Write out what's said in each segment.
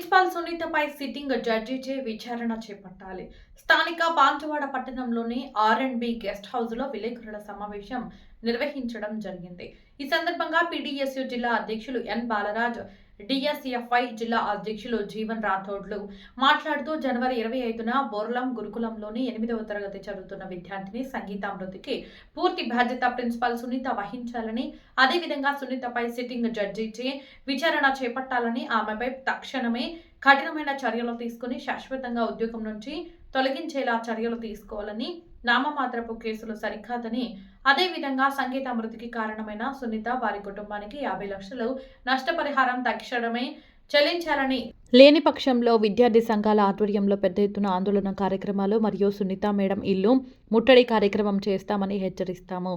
Principal సునీతపై sitting జడ్జిచే విచారణ చేపట్టాలి. స్థానిక బాన్సువాడ పట్టణంలోని ఆర్&బి గెస్ట్ హౌస్లో విలేకరుల సమావేశం నిర్వహించడం జరిగింది. ఈ సందర్భంగా పీడీఎస్యూ జిల్లా అధ్యక్షులు ఎన్ బాలరాజ్, డిఎస్ఎఫ్ఐ జిల్లా అధ్యక్షులు జీవన్ రాథోడ్లు మాట్లాడుతూ జనవరి 25న బోర్లం గురుకులంలోని 8వ తరగతి చదువుతున్న విద్యార్థిని సంగీత మృతికి పూర్తి బాధ్యత ప్రిన్సిపాల్ సునీత వహించాలని, అదేవిధంగా సునీతపై సిట్టింగ్ జడ్జిచే విచారణ చేపట్టాలని, ఆమెపై తక్షణమే కఠినమైన చర్యలు తీసుకుని శాశ్వతంగా ఉద్యోగం నుంచి తొలగించేలా చర్యలు తీసుకోవాలని, నామమాత్రపు కేసులు సరికాదని, అదేవిధంగా సంగీత మృతికి కారణమైన సునీత వారి కుటుంబానికి 50 లక్షలు నష్టపరిహారం తక్షణమే చెల్లించాలని, లేని పక్షంలో విద్యార్థి సంఘాల ఆధ్వర్యంలో పెద్ద ఎత్తున ఆందోళన కార్యక్రమాలు మరియు సునీత మేడం ఇల్లు ముట్టడి కార్యక్రమం చేస్తామని హెచ్చరిస్తాము.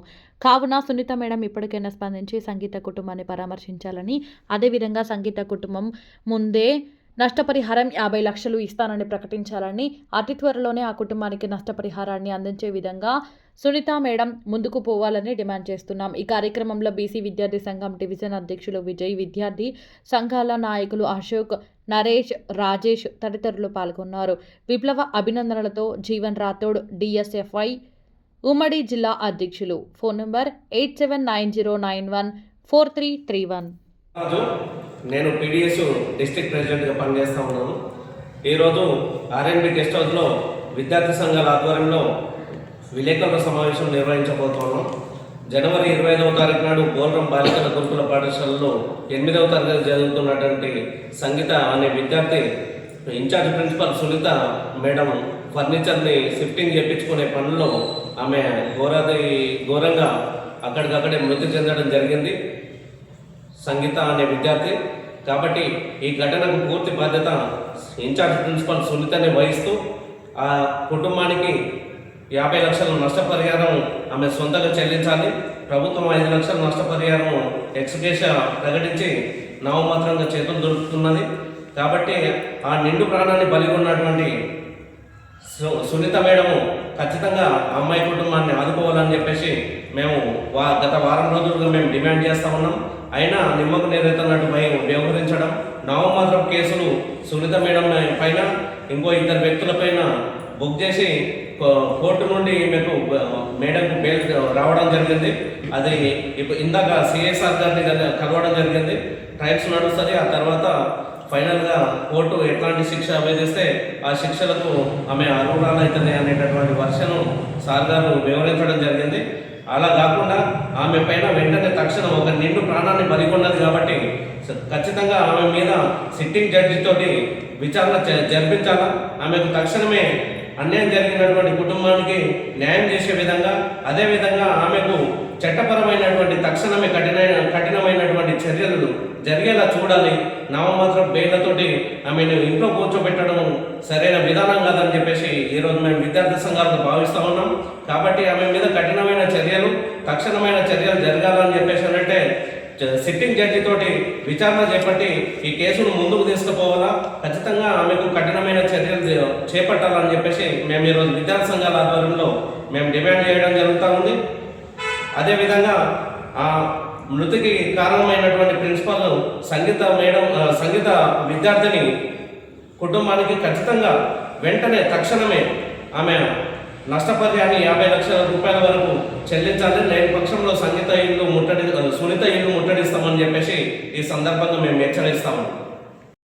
కావున సునీత మేడం ఇప్పటికైనా స్పందించి సంగీత కుటుంబాన్ని పరామర్శించాలని, అదేవిధంగా సంగీత కుటుంబం ముందే నష్టపరిహారం 50 లక్షలు ఇస్తానని ప్రకటించాలని, అతి త్వరలోనే ఆ కుటుంబానికి నష్టపరిహారాన్ని అందించే విధంగా సునీత మేడం ముందుకు పోవాలని డిమాండ్ చేస్తున్నాం. ఈ కార్యక్రమంలో బీసీ విద్యార్థి సంఘం డివిజన్ అధ్యక్షులు విజయ్, విద్యార్థి సంఘాల నాయకులు అశోక్, నరేష్, రాజేష్ తదితరులు పాల్గొన్నారు. విప్లవ అభినందనలతో జీవన్ రాథోడ్, డిఎస్ఎఫ్ఐ ఉమ్మడి జిల్లా అధ్యక్షులు. Phone number 8790914331. నేను పీడీఎస్ డిస్ట్రిక్ట్ ప్రెసిడెంట్గా పనిచేస్తూ ఉన్నాను. ఈరోజు ఆర్&బి గెస్ట్ హౌస్లో విద్యార్థి సంఘాల ఆధ్వర్యంలో విలేకరుల సమావేశం నిర్వహించబోతున్నాం. జనవరి 25వ తారీఖు నాడు బోల్రం బాలికల గురుకుల పాఠశాలలో 8వ తరగతి చదువుతున్నటువంటి సంగీత అనే విద్యార్థి ఇన్ఛార్జ్ ప్రిన్సిపల్ సునీత మేడం ఫర్నిచర్ని షిఫ్టింగ్ చేయించుకునే పనుల్లో ఆమె ఘోరంగా అక్కడికక్కడే మృతి చెందడం జరిగింది, సంగీత అనే విద్యార్థి. కాబట్టి ఈ ఘటనకు పూర్తి బాధ్యత ఇన్ఛార్జ్ ప్రిన్సిపల్ సునీతనే వహిస్తూ ఆ కుటుంబానికి 50 లక్షల నష్టపరిహారం ఆమె సొంతంగా చెల్లించాలి. ప్రభుత్వం 5 లక్షల నష్టపరిహారం ఎక్స్గ్రేషియా ప్రకటించి నామమాత్రంగా చేతులు దొరుకుతున్నది. కాబట్టి ఆ నిండు ప్రాణాన్ని బలిగొన్నటువంటి సునీత మేడము ఖచ్చితంగా అమ్మాయి కుటుంబాన్ని ఆదుకోవాలని చెప్పేసి మేము గత వారం రోజులుగా మేము డిమాండ్ చేస్తూ ఉన్నాం. అయినా నిమ్మకు నేరెత్తన్నట్టు వ్యవహరించడం, నామమాత్రం కేసులు సునీత మేడం పైన ఇంకో 2 వ్యక్తులపైన బుక్ చేసి కోర్టు నుండి మేడంకు బెయిల్ రావడం జరిగింది. అది ఇప్పుడు ఇందాక సిఎస్ఆర్ గారిని కలవడం జరిగింది. ట్రయల్స్ నడుస్తుంది. ఆ తర్వాత ఫైనల్గా కోర్టు ఎట్లాంటి శిక్ష విధిస్తే ఆ శిక్షలకు ఆమె అర్హురాలవుతుంది అనేటటువంటి వర్షను సార్ గారు వివరించడం జరిగింది. అలా కాకుండా ఆమె పైన వెంటనే తక్షణం ఒక నిండు ప్రాణాన్ని బలికొన్నది కాబట్టి ఖచ్చితంగా ఆమె మీద సిట్టింగ్ జడ్జితోటి విచారణ జరిపించాలా. ఆమెకు తక్షణమే అన్యాయం జరిగినటువంటి కుటుంబానికి న్యాయం చేసే విధంగా, అదేవిధంగా ఆమెకు చట్టపరమైనటువంటి తక్షణమే కఠినమైనటువంటి చర్యలు జరిగేలా చూడాలి. నామమాత్రం బెయిళ్లతోటి ఆమెను ఇంట్లో కూర్చోబెట్టడం సరైన విధానం కాదని చెప్పేసి ఈరోజు మేము విద్యార్థి సంఘాలకు భావిస్తూ ఉన్నాం. కాబట్టి ఆమె మీద కఠినమైన చర్యలు, తక్షణమైన చర్యలు జరగాలని చెప్పేసి అంటే సిట్టింగ్ జడ్జి తోటి విచారణ చేపట్టి ఈ కేసును ముందుకు తీసుకుపోవాలా. ఖచ్చితంగా ఆమెకు కఠినమైన చర్యలు చేపట్టాలని చెప్పేసి మేము ఈరోజు విద్యార్థి సంఘాల ఆధ్వర్యంలో మేము డిమాండ్ చేయడం జరుగుతూ ఉంది. అదేవిధంగా ఆ మృతికి కారణమైనటువంటి ప్రిన్సిపల్ సంగీత విద్యార్థిని కుటుంబానికి ఖచ్చితంగా వెంటనే తక్షణమే ఆమె నష్టపరిహారాన్ని 50 లక్షల రూపాయల వరకు చెల్లించాలి. లేని పక్షంలో సునీత ఇల్లు ముట్టడిస్తామని చెప్పేసి ఈ సందర్భంగా మేము హెచ్చరిస్తాము.